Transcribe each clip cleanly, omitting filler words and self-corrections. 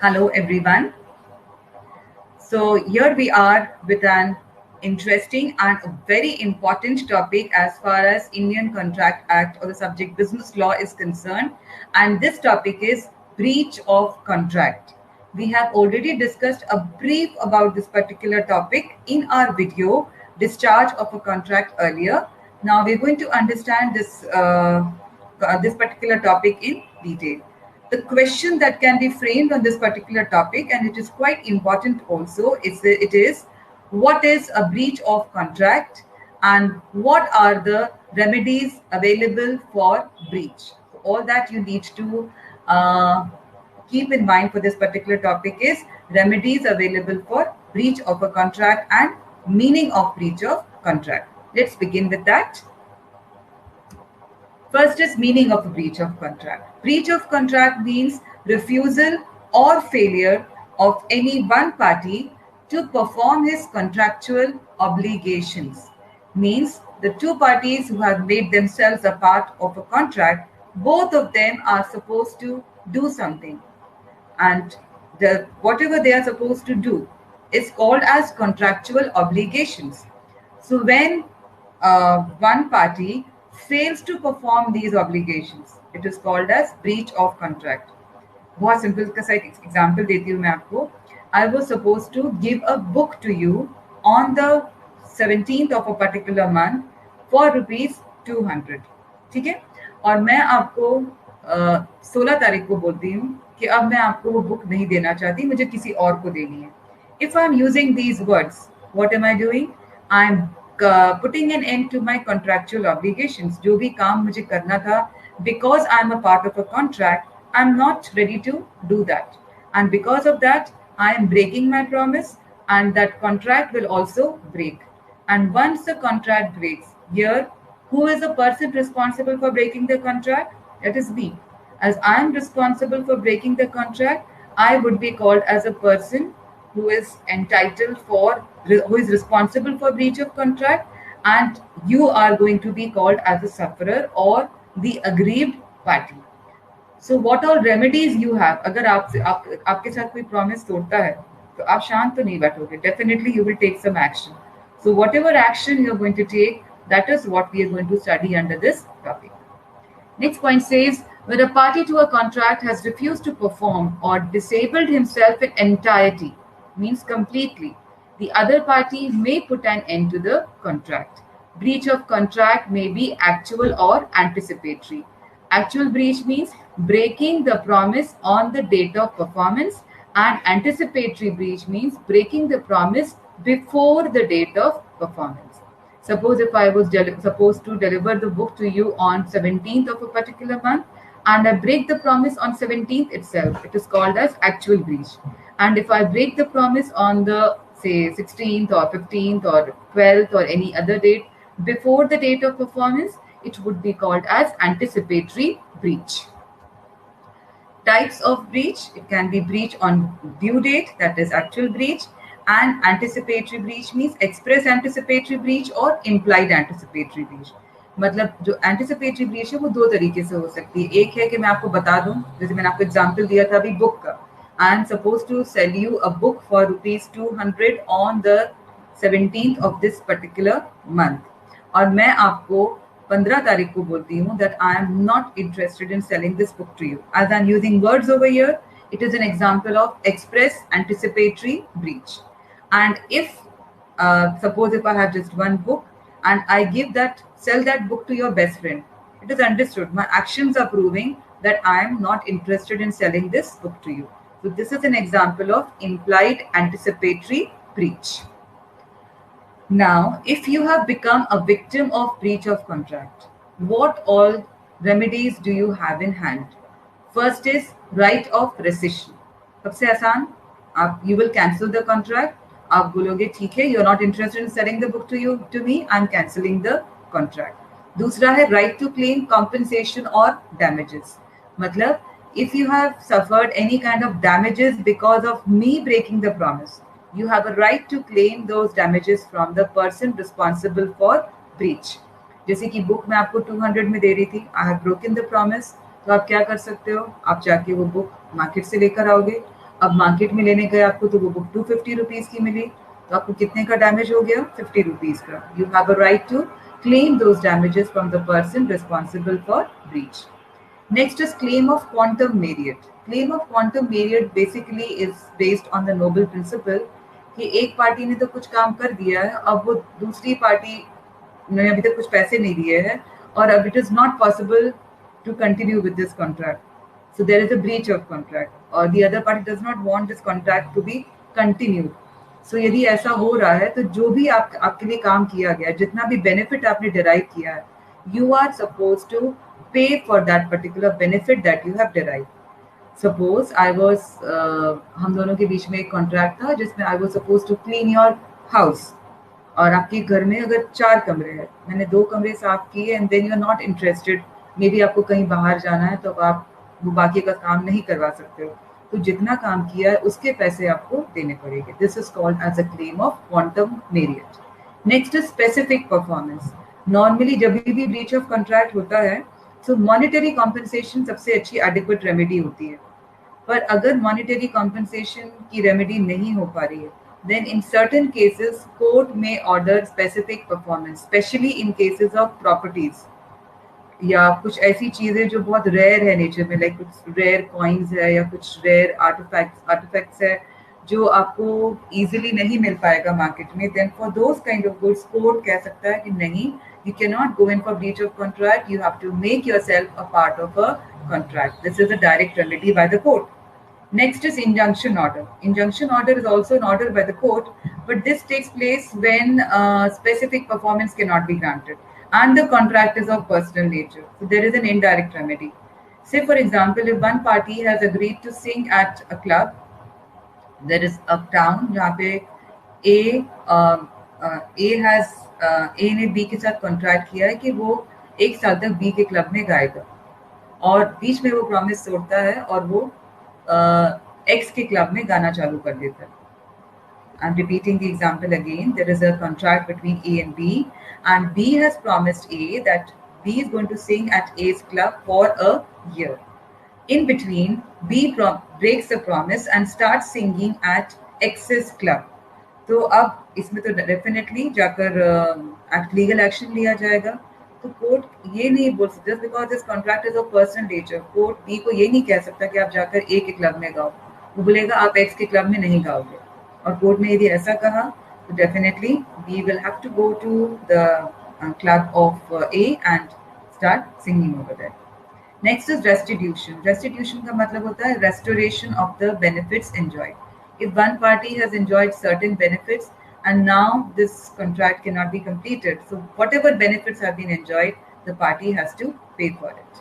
Hello, everyone. So, here we are with an interesting and a very important topic as far as Indian Contract Act or the subject business law is concerned. And this topic is breach of contract. We have already discussed a brief about this particular topic in our video, Discharge of a Contract, earlier. Now, we're going to understand this particular topic in detail. The question that can be framed on this particular topic, and it is quite important also, it is what is a breach of contract and what are the remedies available for breach. All that you need to keep in mind for this particular topic is remedies available for breach of a contract and meaning of breach of contract. Let's begin with that. First is meaning of a breach of contract. Breach of contract means refusal or failure of any one party to perform his contractual obligations. Means the two parties who have made themselves a part of a contract, both of them are supposed to do something, and whatever they are supposed to do is called as contractual obligations. So when one party fails to perform these obligations, it is called as breach of contract. बहुत simple का सा एक example देती हूँ मैं आपको. I was supposed to give a book to you on the 17th of a particular month for ₹200. ठीक है, और मैं आपको 16 तारीख को बोलती हूँ कि अब मैं आपको वो बुक नहीं देना चाहती, मुझे किसी और को देनी है. If I am using these words, what am I doing? I am putting an end to my contractual obligations. जो भी काम मुझे करना था, because I am a part of a contract, I am not ready to do that. And because of that, I am breaking my promise, and that contract will also break. And once the contract breaks, here, who is the person responsible for breaking the contract? That is me. As I am responsible for breaking the contract, I would be called as a person who is who is responsible for breach of contract, and you are going to be called as a sufferer or the aggrieved party. So what all remedies you have? अगर आपके साथ कोई promise तोड़ता है, तो आप शांत तो नहीं बैठोगे. Definitely you will take some action. So whatever action you are going to take, that is what we are going to study under this topic. Next point says, when a party to a contract has refused to perform or disabled himself in entirety, means completely, the other party may put an end to the contract. Breach of contract may be actual or anticipatory. Actual breach means breaking the promise on the date of performance, and anticipatory breach means breaking the promise before the date of performance. Suppose if I was supposed to deliver the book to you on 17th of a particular month, and I break the promise on 17th itself, it is called as actual breach. And if I break the promise on the, say, 16th or 15th or 12th or any other date before the date of performance, it would be called as anticipatory breach. Types of breach: it can be breach on due date, that is actual breach, and anticipatory breach means express anticipatory breach or implied anticipatory breach. मतलब जो anticipatory breach है वो दो तरीके से हो सकती है. एक है कि मैं आपको बता दूं, जैसे मैंने आपको एग्जांपल दिया था अभी बुक का. I am suppose to sell you a book for ₹200 on the 17th of this particular month, और मैं आपको 15 तारीख को बोलती हूँ that I am not interested in selling this book to you. As I'm using words over here, it is an example of express anticipatory breach. And if suppose if I have just one book and I sell that book to your best friend, it is understood. My actions are proving that I am not interested in selling this book to you. So this is an example of implied anticipatory breach. Now, if you have become a victim of breach of contract, what all remedies do you have in hand? First is right of rescission. सबसे आसान, you will cancel the contract. आप बोलोगे ठीक है, you're not interested in selling the book to me, I'm cancelling the contract. दूसरा है right to claim compensation or damages. मतलब if you have suffered any kind of damages because of me breaking the promise, you have a right to claim those damages from the person responsible for breach. जैसे कि book मैं आपको 200 में दे रही थी, I have broken the promise, तो आप क्या कर सकते हो, आप जाके वो बुक मार्केट से लेकर आओगे अब मार्केट में लेने गए आपको तो वो बुक 250 रुपीज की मिली, तो आपको कितने का डैमेज हो गया? 50 रुपीज का. You have a right to claim those damages from the person responsible for breach. Next is claim of quantum merit. Claim of quantum merit basically is based on the noble principle कि एक party ने तो कुछ काम कर दिया है, अब वो दूसरी पार्टी ने अभी तक कुछ पैसे नहीं दिए हैं, और अब it is not possible to continue with this contract. So there is a breach of contract, or the other party does not want this contract to be continued. So यदि ऐसा हो रहा है तो जो भी आपके लिए काम किया गया, जितना भी बेनिफिट आपने डिराइव किया है, you are supposed to pay for that particular benefit that you have derived. Suppose I was हम दोनों के बीच में एक कॉन्ट्रैक्ट था जिसमें I was supposed to clean your house. और आपके घर में अगर 4 कमरे हैं, मैंने 2 कमरे साफ किए and then you are not interested, maybe आपको कहीं बाहर जाना है तो आप वो बाकी का काम नहीं करवा सकते हो, तो जितना काम किया है उसके पैसे आपको देने पड़ेंगे. This is called as a claim of quantum meruit. Next is specific performance. Normally जब भी ब्रीच ऑफ कॉन्ट्रैक्ट होता है तो मॉनिटरी कॉम्पनसेशन सबसे अच्छी एडिक्वेट रेमेडी होती है. पर अगर मॉनिटरी कॉम्पनसेशन की रेमेडी नहीं हो पा रही है, then in certain cases court may order specific performance, especially in cases of properties या कुछ ऐसी चीजें जो बहुत रेयर है नेचर में, लाइक कुछ रेयर कॉइन्स है या कुछ रेयर आर्टिफैक्ट्स है जो आपको इजीली नहीं मिल पाएगा मार्केट में, then for those kind of goods court कह सकता है कि नहीं, you cannot go in for breach of contract, you have to make yourself a part of a contract. This is a direct remedy by the court. Next is injunction order. Injunction order is also an order by the court, but this takes place when specific performance cannot be granted and the contract is of personal nature. So there is an indirect remedy. Say for example, if one party has agreed to sing at a club, there is a town जहाँ पे A ने B के साथ contract किया है कि वो 1 साल तक B के क्लब में गाएगा, और बीच में वो प्रॉमिस तोड़ता है और वो X के क्लब में गाना चालू कर देता है. I'm repeating the example again. There is a contract between A and B, and B has promised A that B is going to sing at A's club for a year. In between, B breaks the promise and starts singing at X's club. तो अब इसमें तो definitely जाकर legal action लिया जाएगा. तो court ये नहीं बोल सकता because this contract is of personal nature. Court B को ये नहीं कह सकता कि आप जाकर ए के क्लब में गाओ, वो बोलेगा आप एक्स के क्लब में नहीं गाओगे. और कोर्ट ने यदि ऐसा कहा तो definitely B will have to go to the club of A and start singing over there. Next is restitution. Restitution का मतलब होता है restoration of the benefits enjoyed. If one party has enjoyed certain benefits and now this contract cannot be completed, so whatever benefits have been enjoyed, the party has to pay for it.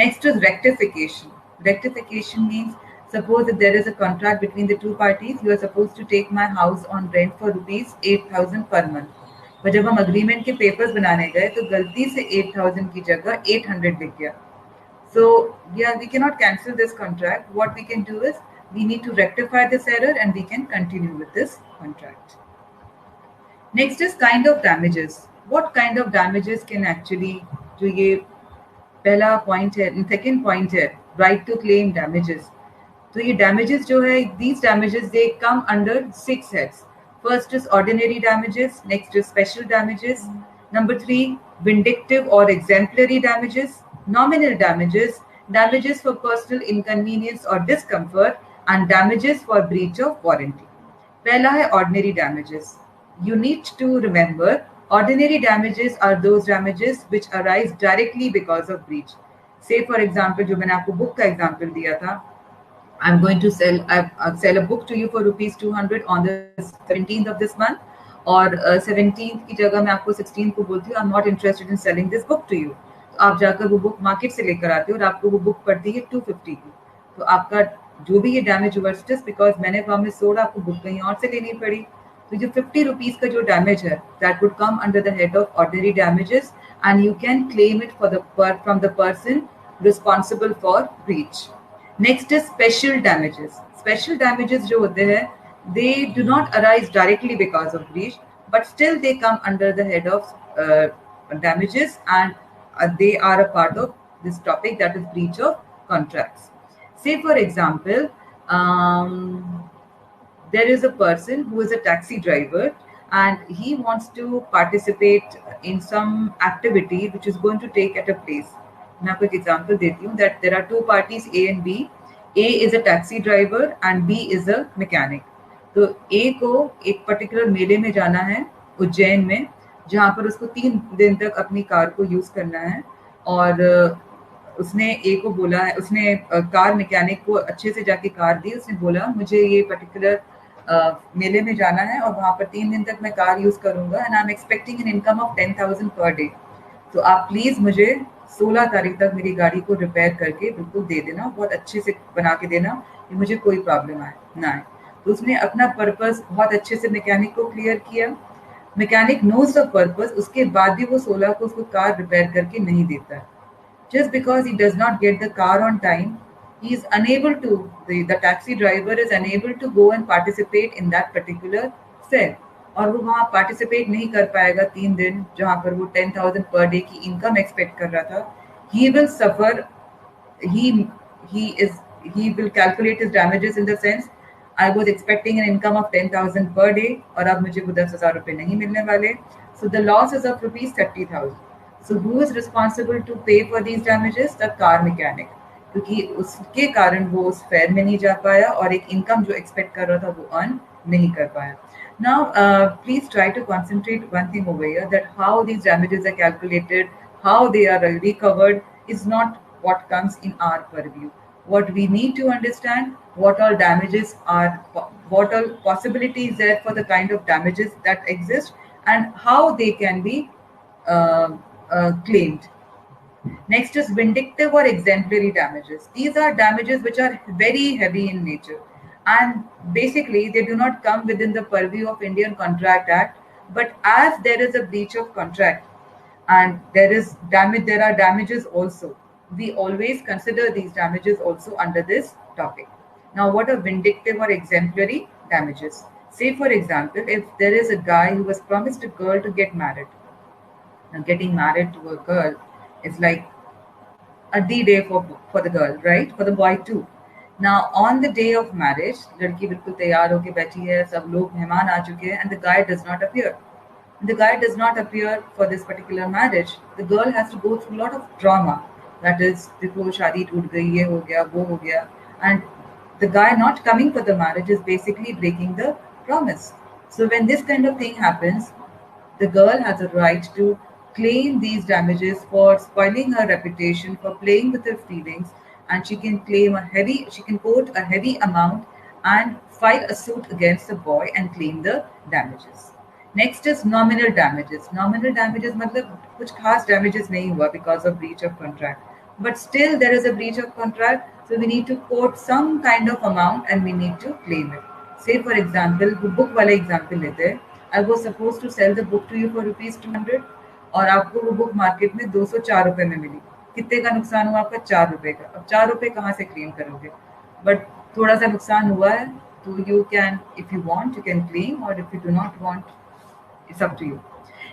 Next is rectification. Rectification means, suppose if there is a contract between the two parties, you are supposed to take my house on rent for rupees 8,000 per month. पर जब हम agreement के papers बनाने गए तो गलती से 8,000 की जगह 800 लिख गया. So yeah, we cannot cancel this contract. What we can do is we need to rectify this error and we can continue with this contract. Next is kind of damages. What kind of damages can actually, जो ये पहला point है, second point है right to claim damages. तो ये damages जो है, these damages they come under 6 heads. First is ordinary damages, next is special damages, number 3 vindictive or exemplary damages, nominal damages, damages for personal inconvenience or discomfort, and damages for breach of warranty. पहला है ordinary damages. You need to remember, ordinary damages are those damages which arise directly because of breach. Say for example, जो मैंने आपको book का example दिया था, I'm going to sell a book to you for rupees 200 on the 17th of this month, और 17th की जगह मैं आपको 16th को बोलती हूँ I'm not interested in selling this book to you. तो आप जाकर वो बुक मार्केट से लेकर आते हो और आपको वो बुक पड़ती है 250 की. तो आपका जो भी ये डैमेज हुआ जस्ट बिकॉज मैंने प्रॉमिस तोड़ा, आपको बुक कहीं और से लेनी पड़ी, तो जो 50 रुपीज का जो डैमेज है that would come under the head of ordinary damages and you can claim it from the person responsible for breach. Next is special damages. Special damages जो होते हैं they do not arise directly because of breach but still they come under the head of damages and they are a part of this topic, that is breach of contracts. Say for example, um, there is a person who is a taxi driver and he wants to participate in some activity which is going to take at a place. मैं आपको एक example देती हूँ that there are two parties A and B. A is a taxi driver and B is a mechanic. तो A को एक particular मेले में जाना है उज्जैन में, जहाँ पर उसको 3 दिन तक अपनी कार को यूज करना है। और उसने ए को बोला है, उसने कार मैकेनिक को अच्छे से जाके कार दी, उसने बोला मुझे ये पर्टिकुलर मेले में जाना है और वहाँ पर 3 दिन तक मैं कार यूज करूंगा and I am expecting an income of 10,000 per day. तो आप प्लीज मुझे 16 तारीख तक मेरी गाड़ी को रिपेयर करके बिल्कुल दे देना, बहुत अच्छे से बना के देना कि मुझे कोई प्रॉब्लम आए ना आए। तो उसने अपना पर्पस बहुत अच्छे से मैकेनिक को क्लियर किया। मैकेनिक नोज द पर्पस, उसके बाद भी वो 16 को उसको कार रिपेयर करके नहीं देता है। Just because he does not get the car on time, he is unable to, the taxi driver is unable to go and participate in that particular fair. और वो वहाँ पार्टिसिपेट नहीं कर पाएगा 3 दिन, जहाँ पर वो 10,000 पर डे की इनकम एक्सपेक्ट कर रहा था। He will suffer, he he is he will calculate his damages in the sense I was expecting an income of 10,000 per day और अब मुझे वो 10,000 रुपए नहीं मिलने वाले। So the loss is of rupees 30,000. So who is responsible to pay for these damages? The car mechanic. क्योंकि उसके कारण वो उस फेयर में नहीं जा पाया और एक इनकम जो एक्सपेक्ट कर रहा था वो अर्न नहीं कर पाया। Now, please try to concentrate one thing over here, that how these damages are calculated, how they are recovered is not what comes in our purview. What we need to understand, what all damages are, what all possibilities there for the kind of damages that exist and how they can be uh, claimed. Next is vindictive or exemplary damages. These are damages which are very heavy in nature and basically they do not come within the purview of Indian Contract Act, but as there is a breach of contract and there is damage, there are damages also. We always consider these damages also under this topic. Now, what are vindictive or exemplary damages? Say, for example, if there is a guy who has promised a girl to get married. Now, getting married to a girl is like a D-day for the girl, right? For the boy too. Now, on the day of marriage, लड़की बिल्कुल तैयार होके बैठी है, सब लोग मेहमान आ चुके हैं, and the guy does not appear. The guy does not appear for this particular marriage. The girl has to go through a lot of trauma. That is, देखो शादी टूट गई, ये हो गया, वो हो गया, and the guy not coming for the marriage is basically breaking the promise. So when this kind of thing happens, the girl has a right to claim these damages for spoiling her reputation, for playing with her feelings, and she can quote a heavy amount and file a suit against the boy and claim the damages. Next is nominal damages. Nominal damages मतलब कुछ खास damages नहीं हुआ because of breach of contract, but still there is a breach of contract, so we need to quote some kind of amount and we need to claim it. Say for example, वो book वाले example लेते हैं. I was supposed to sell the book to you for rupees 200 और आपको वो book market में 204 रुपए में मिली। कितने का नुकसान हुआ आपका? 4 रुपए का। अब 4 रुपए कहाँ से क्लेम करोगे? बट थोड़ा सा नुकसान हुआ है तो you can, if you want you can claim, और if you do not want it's up to you.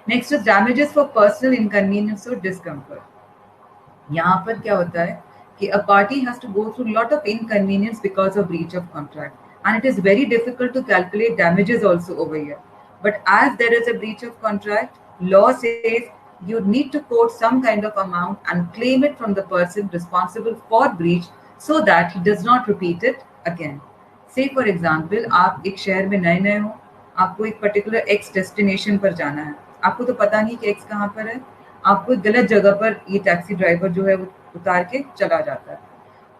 Next is damages for personal inconvenience और डिस्कम्फर्ट। यहाँ पर क्या होता है कि a party has to go through lot of inconvenience because of breach of contract, and it is very difficult to calculate damages also over here. But as there is a breach of contract, law says you need to quote some kind of amount and claim it from the person responsible for breach so that he does not repeat it again. Say for example, आप एक शहर में नए नए हो, आपको एक particular x destination पर जाना है, आपको तो पता नहीं कि एक्स कहाँ पर है, आपको एक गलत जगह पर ये टैक्सी ड्राइवर जो है वो उतार के चला जाता है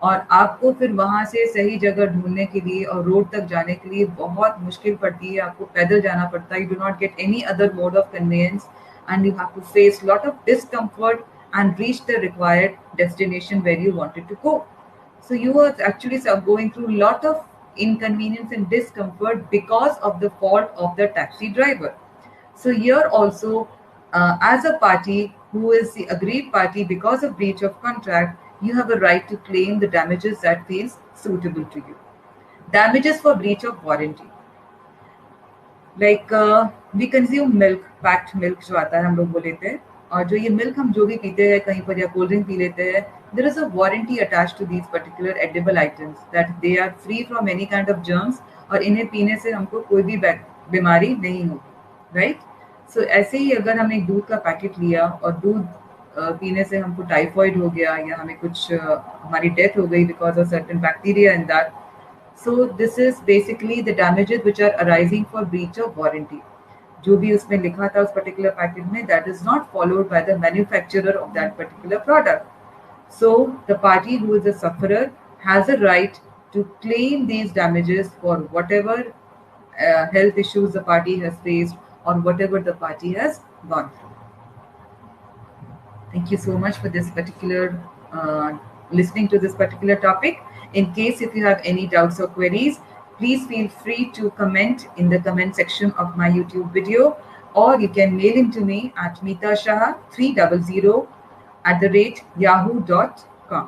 और आपको फिर वहाँ से सही जगह ढूंढने के लिए और रोड तक जाने के लिए बहुत मुश्किल पड़ती है, आपको पैदल जाना पड़ता है, you do not get any other mode of conveyance and you have to face lot of discomfort and reach the required destination where you wanted to go. So you are actually going through lot of inconvenience and discomfort because of the fault of the taxi driver. So here also, as a party who is the aggrieved party because of breach of contract, you have a right to claim the damages that feels suitable to you. Damages for breach of warranty. Like we consume milk, packed milk जो आता है हम लोग वो लेते हैं, और जो ये मिल्क हम जो भी पीते हैं कहीं पर या कोल्ड ड्रिंक पी लेते हैं, there is a warranty attached to these particular edible items that they are free from any kind of germs और इन्हें पीने से हमको कोई भी बीमारी नहीं होगी, राइट. सो ऐसे ही अगर हम एक दूध का पैकेट लिया और दूध पीने से हमको टाइफॉइड हो गया या हमें कुछ हमारी डेथ हो गई because of certain bacteria in that, so this is basically the damages which are arising for breach of warranty. जो भी उसमें लिखा था उस पर्टिकुलर पैकेट में, that is not followed by the manufacturer of that particular product. So the party who is a sufferer has a right to claim these damages for whatever health issues the party has faced or whatever the party has gone through. Thank you so much for this particular listening to this particular topic. In case if you have any doubts or queries, please feel free to comment in the comment section of my YouTube video, or you can mail in to me at meetashah300 @yahoo.com.